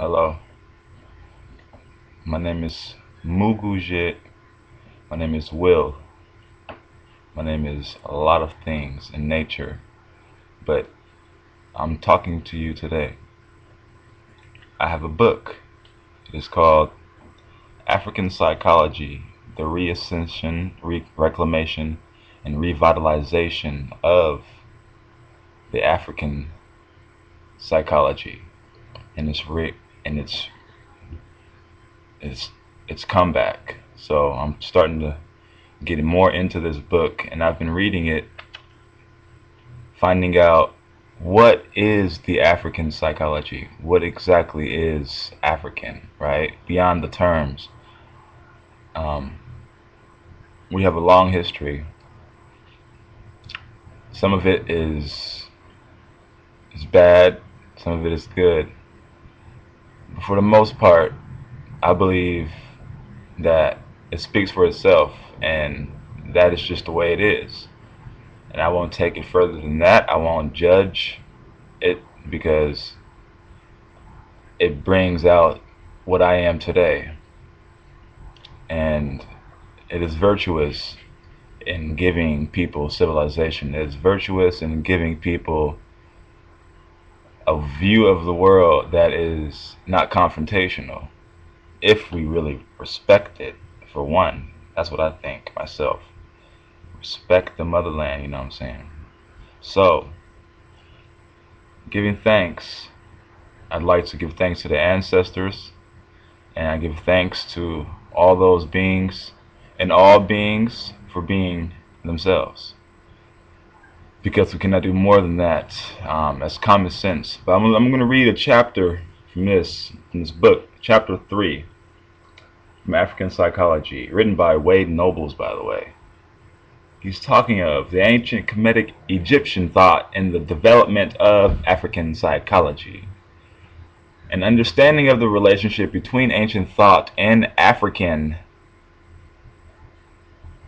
Hello, my name is Muguje. My name is Will. My name is a lot of things in nature, but I'm talking to you today. I have a book. It is called African Psychology, the Reascension, Reclamation, and Revitalization of the African Psychology, and it's it's its comeback. So I'm starting to get more into this book, and I've been reading it, finding out what is the African psychology, what exactly is African, right? Beyond the terms. Um, we have a long history. Some of it is bad, some of it is good. But for the most part, I believe that it speaks for itself, and that is just the way it is. And I won't take it further than that. I won't judge it because it brings out what I am today. And it is virtuous in giving people civilization. It is virtuous in giving people a view of the world that is not confrontational, if we really respect it, for one. That's what I think myself. Respect the motherland, you know what I'm saying? So, giving thanks, I'd like to give thanks to the ancestors, and I give thanks to all those beings and all beings for being themselves. Because we cannot do more than that. That's common sense. But I'm going to read a chapter from this book, chapter 3, from African Psychology, written by Wade Nobles, by the way. He's talking of the ancient Kemetic Egyptian thought and the development of African psychology. An understanding of the relationship between ancient thought and African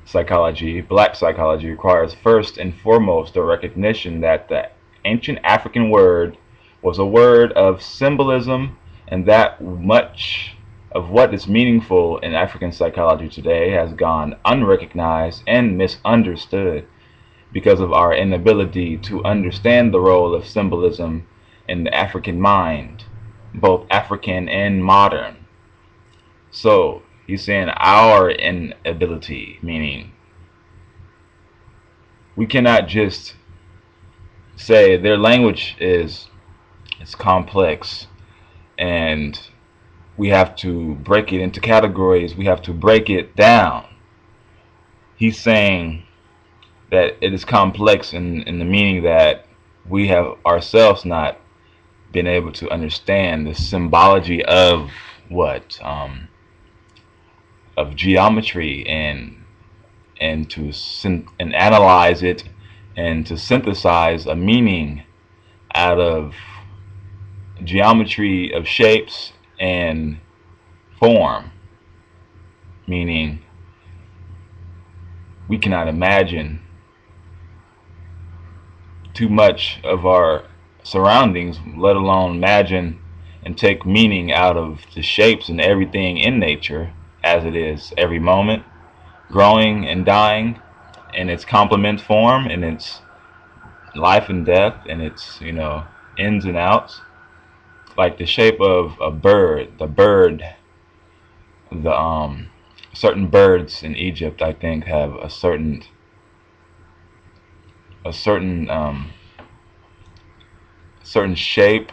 psychology, black psychology, requires first and foremost a recognition that the ancient African word was a word of symbolism, and that much of what is meaningful in African psychology today has gone unrecognized and misunderstood because of our inability to understand the role of symbolism in the African mind, both African and modern. So he's saying our inability, meaning we cannot just say their language is complex and we have to break it into categories, we have to break it down. He's saying that it is complex in the meaning that we have ourselves not been able to understand the symbology of what of geometry and to analyze it and to synthesize a meaning out of geometry of shapes and form, meaning we cannot imagine too much of our surroundings, let alone imagine and take meaning out of the shapes and everything in nature as it is every moment, growing and dying in its complement form, in its life and death, in its ins and outs. Like the shape of a bird, the certain birds in Egypt, I think, have a certain certain shape,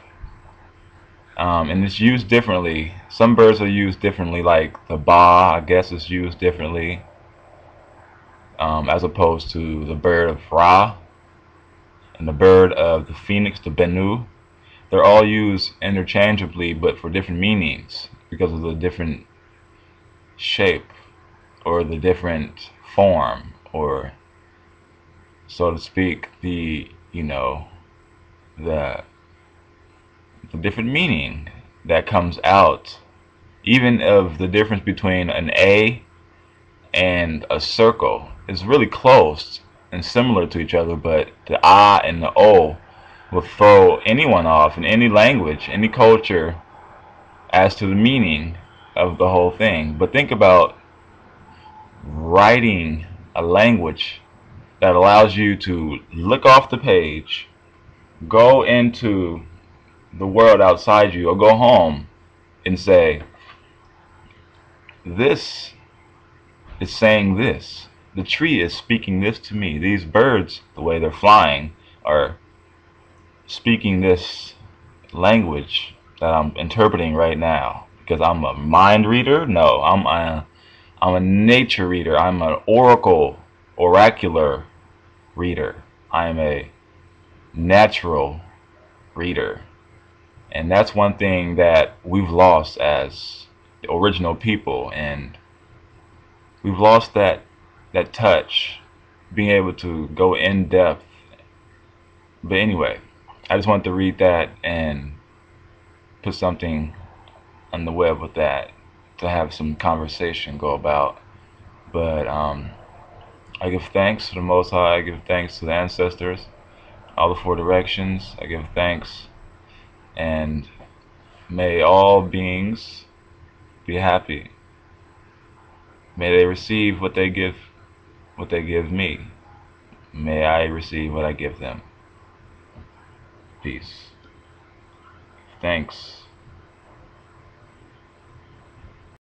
and it's used differently. Some birds are used differently, like the ba, I guess, is used differently, as opposed to the bird of Ra and the bird of the phoenix, the Bennu. They're all used interchangeably, but for different meanings because of the different shape or the different form, or so to speak, the the different meaning that comes out, even of the difference between an A and a circle is really close and similar to each other, but the I and the O will throw anyone off in any language, any culture, as to the meaning of the whole thing. But think about writing a language that allows you to look off the page, go into the world outside you, or go home and say, this is saying this. The tree is speaking this to me. These birds, the way they're flying, are speaking this language that I'm interpreting right now. Because I'm a mind reader? No, I'm a nature reader. I'm an oracular reader. I'm a natural reader. And that's one thing that we've lost as the original people, and we've lost that touch, being able to go in depth. But anyway, I just wanted to read that and put something on the web with that to have some conversation go about. But I give thanks to the Most High. I give thanks to the ancestors, all the four directions. I give thanks, and may all beings be happy. May they receive what they give me. May I receive what I give them. Peace. Thanks.